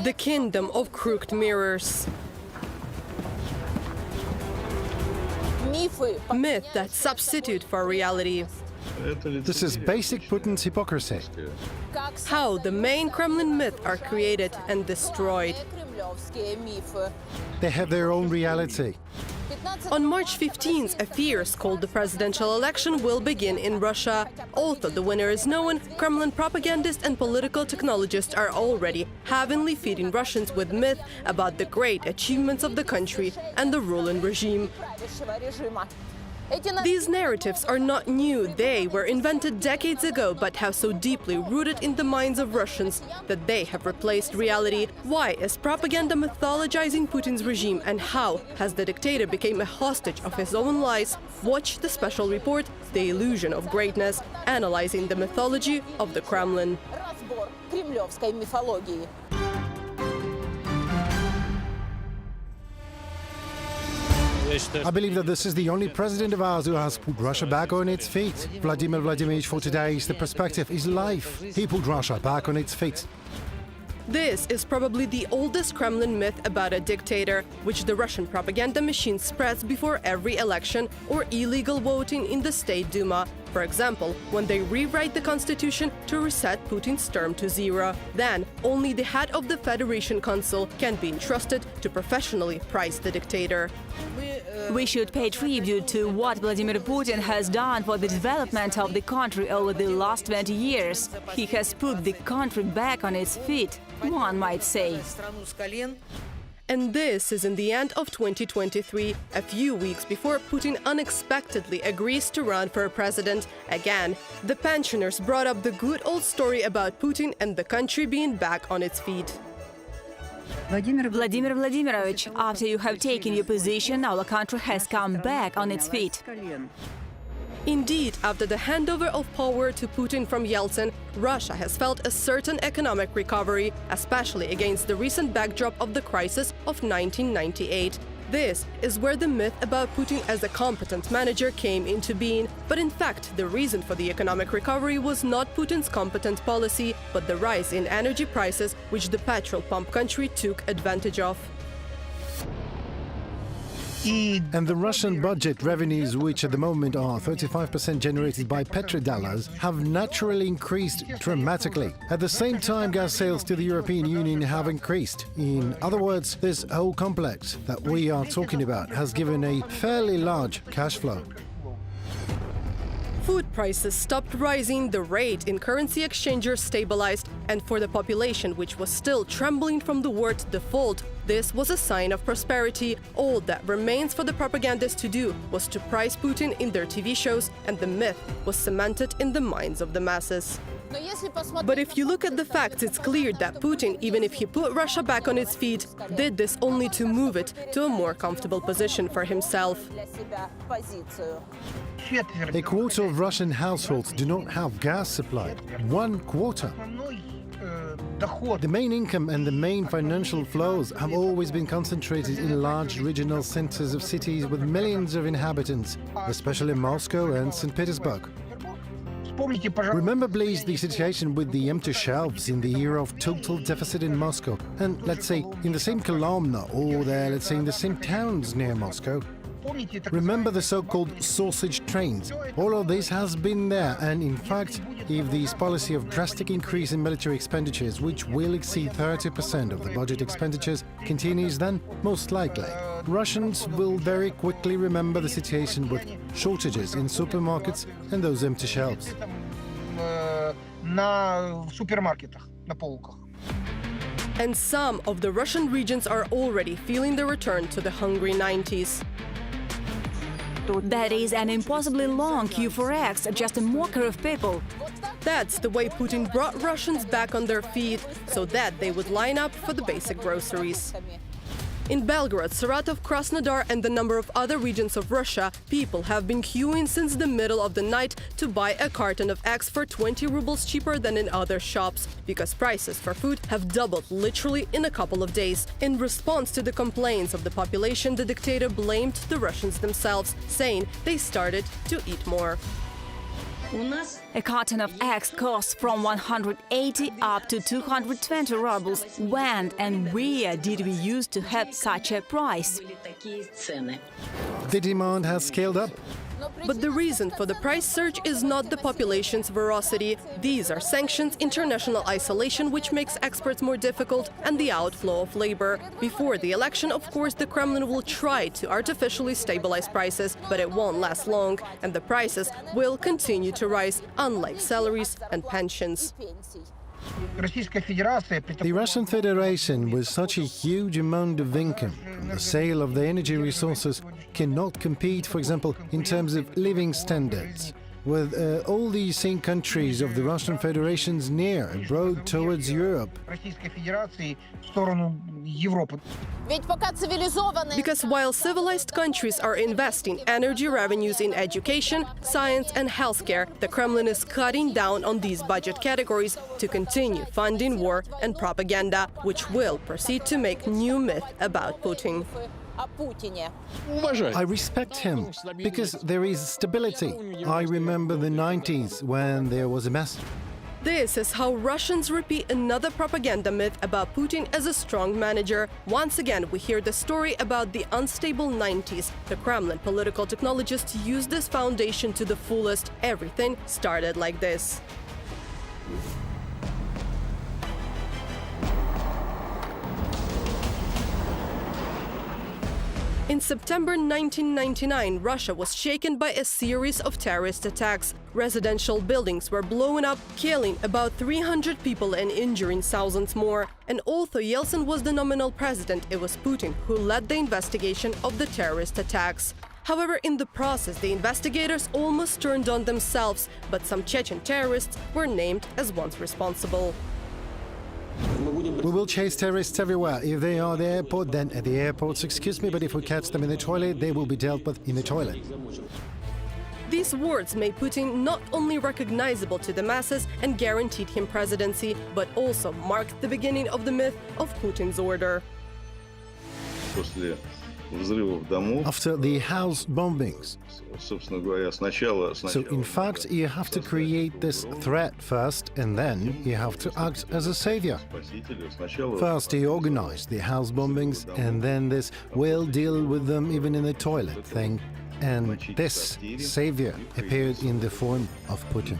The kingdom of crooked mirrors. Myth that substitute for reality. This is basic Putin's hypocrisy. How the main Kremlin myths are created and destroyed. They have their own reality. On March 15th, a fierce called the presidential election will begin in Russia. Although the winner is known, Kremlin propagandists and political technologists are already heavily feeding Russians with myth about the great achievements of the country and the ruling regime. These narratives are not new. They were invented decades ago, but have so deeply rooted in the minds of Russians that they have replaced reality. Why is propaganda mythologizing Putin's regime, and how has the dictator become a hostage of his own lies? Watch the special report, The Illusion of Greatness, analyzing the mythology of the Kremlin. I believe that this is the only president of ours who has put Russia back on its feet. Vladimir Vladimirovich, for today, the perspective is life. He put Russia back on its feet. This is probably the oldest Kremlin myth about a dictator, which the Russian propaganda machine spreads before every election or illegal voting in the State Duma. For example, when they rewrite the constitution to reset Putin's term to 0. Then, only the head of the Federation Council can be entrusted to professionally price the dictator. We should pay tribute to what Vladimir Putin has done for the development of the country over the last 20 years. He has put the country back on its feet, one might say. And this is in the end of 2023, a few weeks before Putin unexpectedly agrees to run for president again. The pensioners brought up the good old story about Putin and the country being back on its feet. Vladimir Vladimirovich, after you have taken your position, our country has come back on its feet. Indeed, after the handover of power to Putin from Yeltsin, Russia has felt a certain economic recovery, especially against the recent backdrop of the crisis of 1998. This is where the myth about Putin as a competent manager came into being. But in fact, the reason for the economic recovery was not Putin's competent policy, but the rise in energy prices, which the petrol pump country took advantage of. And the Russian budget revenues, which at the moment are 35% generated by petrodollars, have naturally increased dramatically. At the same time, gas sales to the European Union have increased. In other words, this whole complex that we are talking about has given a fairly large cash flow. Food prices stopped rising, the rate in currency exchangers stabilized, and for the population, which was still trembling from the word default, this was a sign of prosperity. All that remains for the propagandists to do was to price Putin in their TV shows, and the myth was cemented in the minds of the masses. But if you look at the facts, it's clear that Putin, even if he put Russia back on its feet, did this only to move it to a more comfortable position for himself. A quarter of Russian households do not have gas supply. 1/4. The main income and the main financial flows have always been concentrated in large regional centers of cities with millions of inhabitants, especially Moscow and St. Petersburg. Remember, please, the situation with the empty shelves in the era of total deficit in Moscow, and let's say in the same Kolomna or let's say in the same towns near Moscow. Remember the so-called sausage trains. All of this has been there, and in fact, if this policy of drastic increase in military expenditures, which will exceed 30% of the budget expenditures, continues, then most likely Russians will very quickly remember the situation with shortages in supermarkets and those empty shelves. And some of the Russian regions are already feeling the return to the hungry 90s. That is an impossibly long queue for eggs, just a mockery of people. That's the way Putin brought Russians back on their feet, so that they would line up for the basic groceries. In Belgorod, Saratov, Krasnodar and the number of other regions of Russia, people have been queuing since the middle of the night to buy a carton of eggs for 20 rubles cheaper than in other shops, because prices for food have doubled literally in a couple of days. In response to the complaints of the population, the dictator blamed the Russians themselves, saying they started to eat more. A carton of eggs costs from 180 up to 220 rubles. When and where did we used to have such a price? The demand has scaled up. But the reason for the price surge is not the population's ferocity. These are sanctions, international isolation, which makes exports more difficult, and the outflow of labor. Before the election, of course, the Kremlin will try to artificially stabilize prices, but it won't last long, and the prices will continue to rise, unlike salaries and pensions. The Russian Federation, with such a huge amount of income from the sale of the energy resources, cannot compete, for example, in terms of living standards, with all these same countries of the Russian Federation's near abroad towards Europe. Because while civilized countries are investing energy revenues in education, science and healthcare, the Kremlin is cutting down on these budget categories to continue funding war and propaganda, which will proceed to make new myth about Putin. I respect him because there is stability. I remember the 90s when there was a mess. This is how Russians repeat another propaganda myth about Putin as a strong manager. Once again, we hear the story about the unstable 90s. The Kremlin political technologists used this foundation to the fullest. Everything started like this. In September 1999, Russia was shaken by a series of terrorist attacks. Residential buildings were blown up, killing about 300 people and injuring thousands more. And although Yeltsin was the nominal president, it was Putin who led the investigation of the terrorist attacks. However, in the process, the investigators almost turned on themselves, but some Chechen terrorists were named as ones responsible. We will chase terrorists everywhere. If they are at the airport, then at the airports, excuse me, but if we catch them in the toilet, they will be dealt with in the toilet. These words made Putin not only recognizable to the masses and guaranteed him presidency, but also marked the beginning of the myth of Putin's order. After the house bombings. So, in fact, you have to create this threat first, and then you have to act as a savior. First, you organize the house bombings, and then this "we'll deal with them even in the toilet" thing. And this savior appeared in the form of Putin.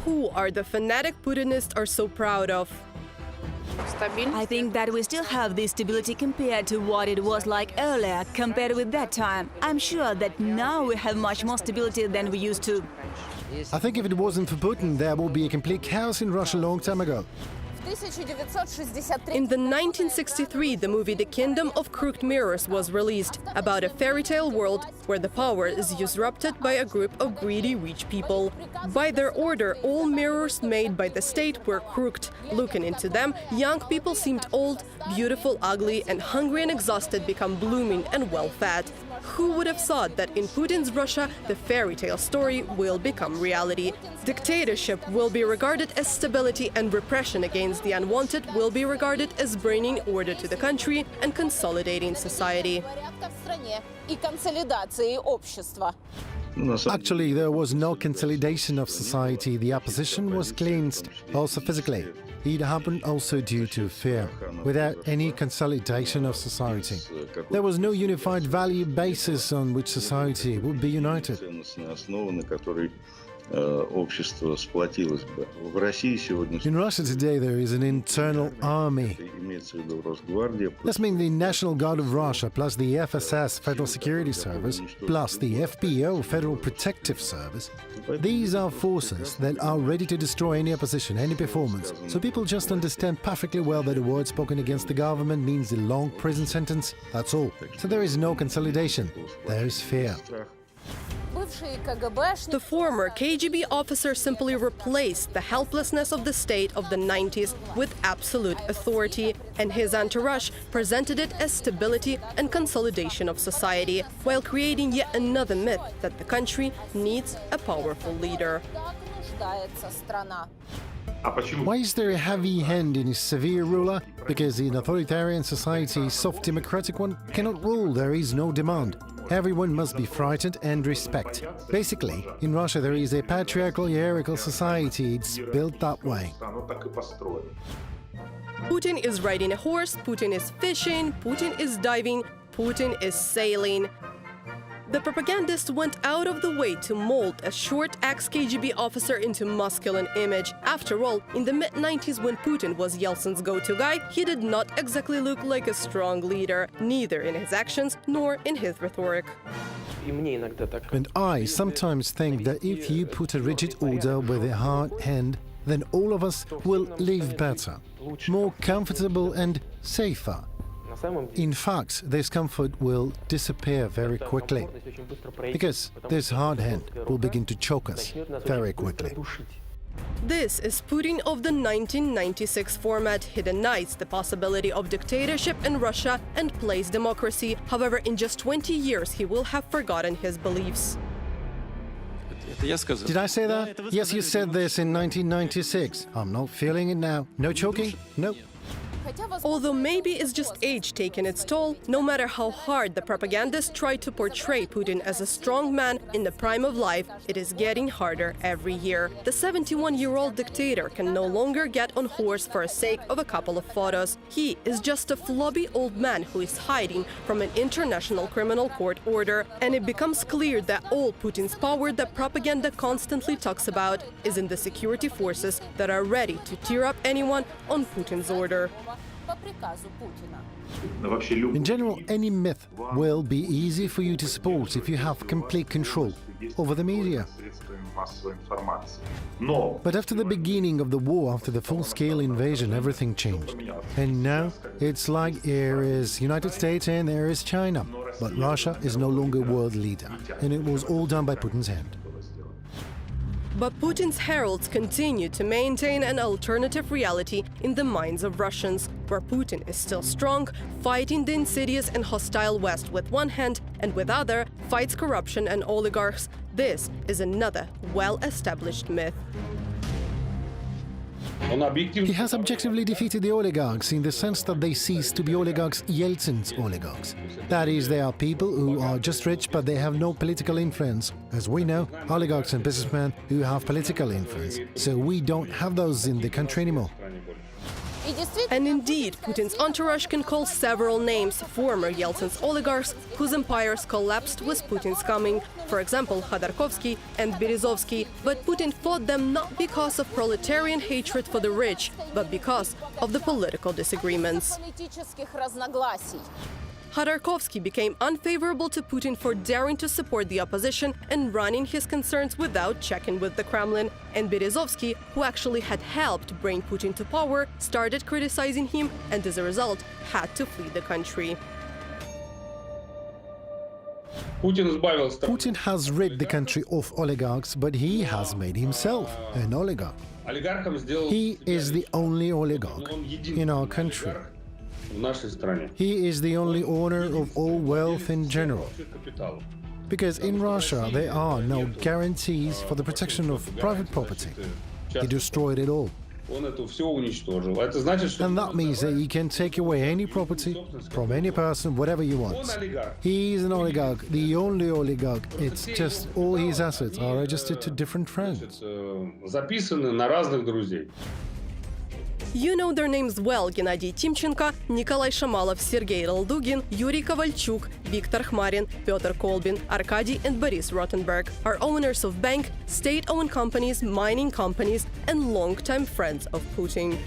Who are the fanatic Putinists are so proud of? I think that we still have this stability compared to what it was like earlier, compared with that time. I'm sure that now we have much more stability than we used to. I think if it wasn't for Putin, there would be a complete chaos in Russia a long time ago. In the 1963, the movie The Kingdom of Crooked Mirrors was released, about a fairy tale world where the power is usurped by a group of greedy rich people. By their order, all mirrors made by the state were crooked. Looking into them, young people seemed old, beautiful, ugly, and hungry and exhausted become blooming and well-fed. Who would have thought that in Putin's Russia, the fairy tale story will become reality? Dictatorship will be regarded as stability, and repression against the unwanted will be regarded as bringing order to the country and consolidating society. Actually, there was no consolidation of society. The opposition was cleansed, also physically. It happened also due to fear, without any consolidation of society. There was no unified value basis on which society would be united. In Russia today there is an internal army. This means the National Guard of Russia, plus the FSS, Federal Security Service, plus the FPO, Federal Protective Service. These are forces that are ready to destroy any opposition, any performance. So people just understand perfectly well that a word spoken against the government means a long prison sentence. That's all. So there is no consolidation. There is fear. The former KGB officer simply replaced the helplessness of the state of the 90s with absolute authority, and his entourage presented it as stability and consolidation of society, while creating yet another myth that the country needs a powerful leader. Why is there a heavy hand in a severe ruler? Because in authoritarian society, soft democratic one cannot rule, there is no demand. everyone must be frightened and respect. Basically, in Russia there is a patriarchal hierarchical society. It's built that way. Putin is riding a horse, Putin is fishing, Putin is diving, Putin is sailing. The propagandist went out of the way to mold a short ex-KGB officer into masculine image. After all, in the mid-90s when Putin was Yeltsin's go-to guy, he did not exactly look like a strong leader, neither in his actions nor in his rhetoric. And I sometimes think that if you put a rigid order with a hard hand, then all of us will live better, more comfortable and safer. In fact, this comfort will disappear very quickly, because this hard hand will begin to choke us very quickly. This is Putin of the 1996 format. He denies the possibility of dictatorship in Russia and plays democracy. However, in just 20 years, he will have forgotten his beliefs. Did I say that? Yes, you said this in 1996. I'm not feeling it now. No choking? No. Although maybe it's just age taking its toll, no matter how hard the propagandists try to portray Putin as a strong man in the prime of life, it is getting harder every year. The 71-year-old dictator can no longer get on horse for the sake of a couple of photos. He is just a flabby old man who is hiding from an international criminal court order. And it becomes clear that all Putin's power that propaganda constantly talks about is in the security forces that are ready to tear up anyone on Putin's order. In general, any myth will be easy for you to support if you have complete control over the media. But after the beginning of the war, after the full-scale invasion, everything changed. And now it's like there is United States and there is China. But Russia is no longer world leader, and it was all done by Putin's hand. But Putin's heralds continue to maintain an alternative reality in the minds of Russians, where Putin is still strong, fighting the insidious and hostile West with one hand, and with other, fights corruption and oligarchs. This is another well-established myth. He has objectively defeated the oligarchs in the sense that they cease to be oligarchs, Yeltsin's oligarchs. That is, they are people who are just rich but they have no political influence. As we know, oligarchs and businessmen who have political influence. So we don't have those in the country anymore. And indeed, Putin's entourage can call several names, former Yeltsin's oligarchs whose empires collapsed with Putin's coming. For example, Khodorkovsky and Berezovsky. But Putin fought them not because of proletarian hatred for the rich, but because of the political disagreements. Khodorkovsky became unfavorable to Putin for daring to support the opposition and running his concerns without checking with the Kremlin. And Berezovsky, who actually had helped bring Putin to power, started criticizing him and as a result had to flee the country. Putin has rid the country of oligarchs, but he has made himself an oligarch. He is the only oligarch in our country. He is the only owner of all wealth in general. Because in Russia there are no guarantees for the protection of private property. He destroyed it all. And that means that he can take away any property from any person, whatever he wants. He is an oligarch, the only oligarch. It's just all his assets are registered to different friends. You know their names well: Gennady Timchenko, Nikolai Shamalov, Sergei Roldugin, Yuri Kovalchuk, Viktor Khmarin, Pyotr Kolbin, Arkady and Boris Rotenberg are owners of bank, state-owned companies, mining companies, and long-time friends of Putin.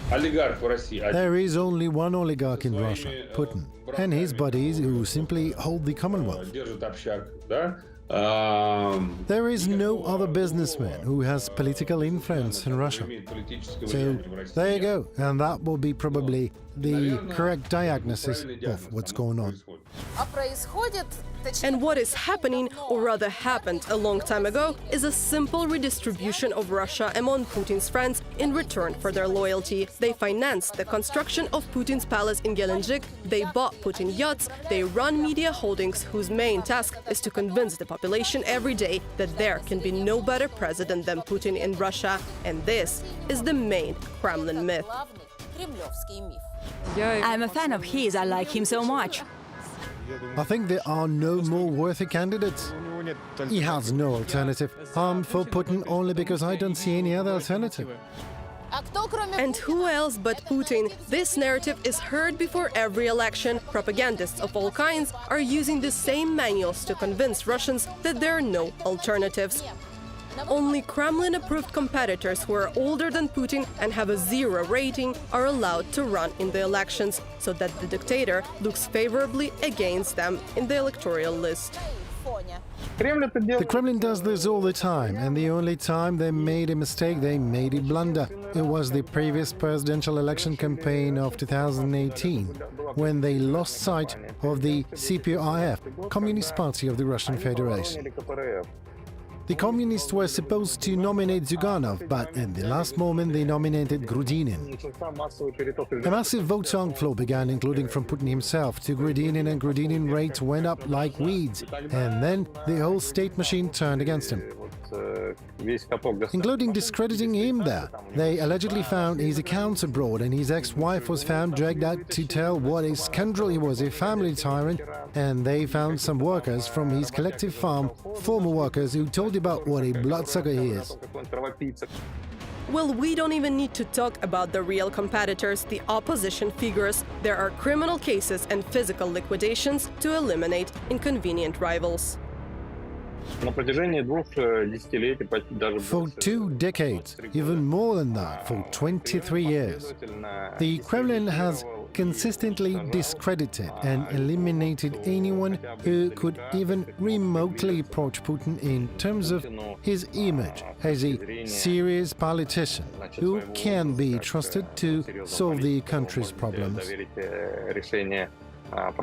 There is only one oligarch in Russia, Putin, and his buddies who simply hold the Commonwealth. There is no other businessman who has political influence in Russia. So there you go, and that will be probably the correct diagnosis of what's going on. And what is happening, or rather happened a long time ago, is a simple redistribution of Russia among Putin's friends in return for their loyalty. They financed the construction of Putin's palace in Gelendzhik, they bought Putin yachts, they run media holdings whose main task is to convince the population every day that there can be no better president than Putin in Russia. And this is the main Kremlin myth. I'm a fan of his, I like him so much. I think there are no more worthy candidates. He has no alternative. I'm for Putin only because I don't see any other alternative. And who else but Putin? This narrative is heard before every election. Propagandists of all kinds are using the same manuals to convince Russians that there are no alternatives. Only Kremlin-approved competitors who are older than Putin and have a 0 rating are allowed to run in the elections, so that the dictator looks favorably against them in the electoral list. The Kremlin does this all the time, and the only time they made a mistake, they made a blunder. It was the previous presidential election campaign of 2018, when they lost sight of the CPIF, Communist Party of the Russian Federation. The communists were supposed to nominate Zyuganov, but at the last moment they nominated Grudinin. A massive vote-song flow began, including from Putin himself to Grudinin, and Grudinin rates went up like weeds. And then the whole state machine turned against him, including discrediting him there. They allegedly found his accounts abroad, and his ex-wife was found dragged out to tell what a scoundrel he was, a family tyrant, and they found some workers from his collective farm, former workers who told about what a bloodsucker he is. Well, we don't even need to talk about the real competitors, the opposition figures. There are criminal cases and physical liquidations to eliminate inconvenient rivals. For 2 decades, even more than that, for 23 years, the Kremlin has consistently discredited and eliminated anyone who could even remotely approach Putin in terms of his image as a serious politician who can be trusted to solve the country's problems. On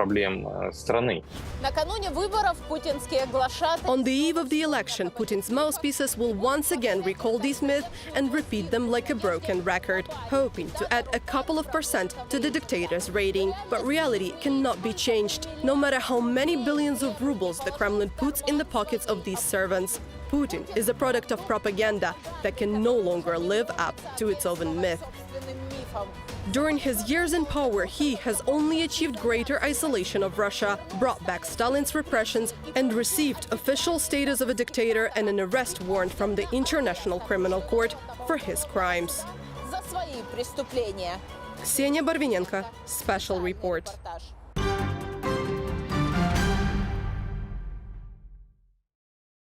the eve of the election, Putin's mouthpieces will once again recall these myths and repeat them like a broken record, hoping to add a couple of % to the dictator's rating. But reality cannot be changed, no matter how many billions of rubles the Kremlin puts in the pockets of these servants. Putin is a product of propaganda that can no longer live up to its own myth. During his years in power, he has only achieved greater isolation of Russia, brought back Stalin's repressions, and received official status of a dictator and an arrest warrant from the International Criminal Court for his crimes. Ksenia Barvinenko, Special Report.